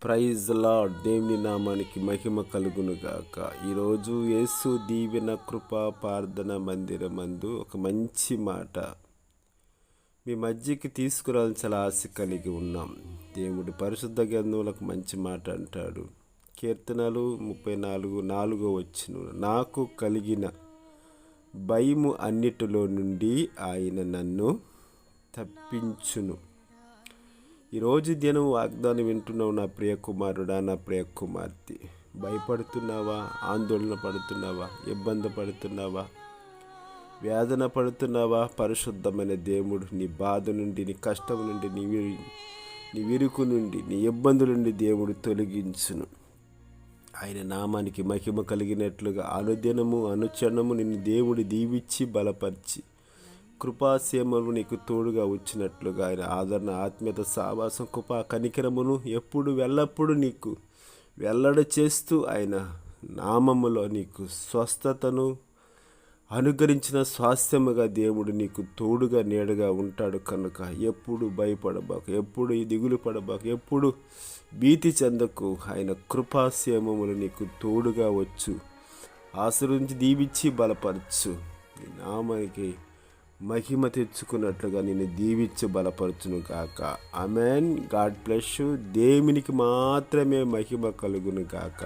Praise lord. దేవుని నామానికి మహిమ కలుగును గాక. ఈరోజు యేసు దీవెన కృపా ప్రార్థన మందిరమందు ఒక మంచి మాట మీ మధ్యకి తీసుకురావాలని చాలా ఆశ కలిగి ఉన్నాం. దేవుడు పరిశుద్ధ గ్రంథంలో ఒక మంచి మాట అంటాడు. కీర్తనలు 34:4 నాకు కలిగిన భయము అన్నిటిలో నుండి ఆయన నన్ను తప్పించును. ఈరోజు దినం వాగ్దానం వింటున్నావు నా ప్రియ కుమారుడా, నా ప్రియ కుమార్తె. భయపడుతున్నావా? ఆందోళన పడుతున్నావా? ఇబ్బంది పడుతున్నావా? వేదన పడుతున్నావా? పరిశుద్ధమైన దేవుడు నీ బాధ నుండి, నీ కష్టం నుండి, నీ విరుకు నుండి, నీ ఇబ్బందుల నుండి దేవుడు తొలగించును. ఆయన నామానికి మహిమ కలిగినట్లుగా అనుదినము అనుక్షణము నిన్ను దేవుడు దీవించి బలపరిచి కృపాసేమలు నీకు తోడుగా వచ్చినట్లుగా ఆయన ఆదరణ, ఆత్మీయత, సావాసం, కృపా కనికరమును ఎప్పుడు ఎల్లప్పుడూ నీకు వెల్లడి చేస్తూ ఆయన నామములో నీకు స్వస్థతను అనుగ్రహించిన స్వాస్థ్యముగా దేవుడు నీకు తోడుగా నీడగా ఉంటాడు. కనుక ఎప్పుడు భయపడబాకు, ఎప్పుడు దిగులు పడబాకు, ఎప్పుడు భీతి చెందకు. ఆయన కృపాసేమములు నీకు తోడుగా వచ్చు ఆశీర్వదించి దీవించి బలపరచు. నీ నామానికి మహిమ తెచ్చుకున్నట్లుగా నిన్ను దీవించి బలపరచును గాక. ఆమేన్. God bless you. దేవునికి మాత్రమే మహిమ కలుగును గాక.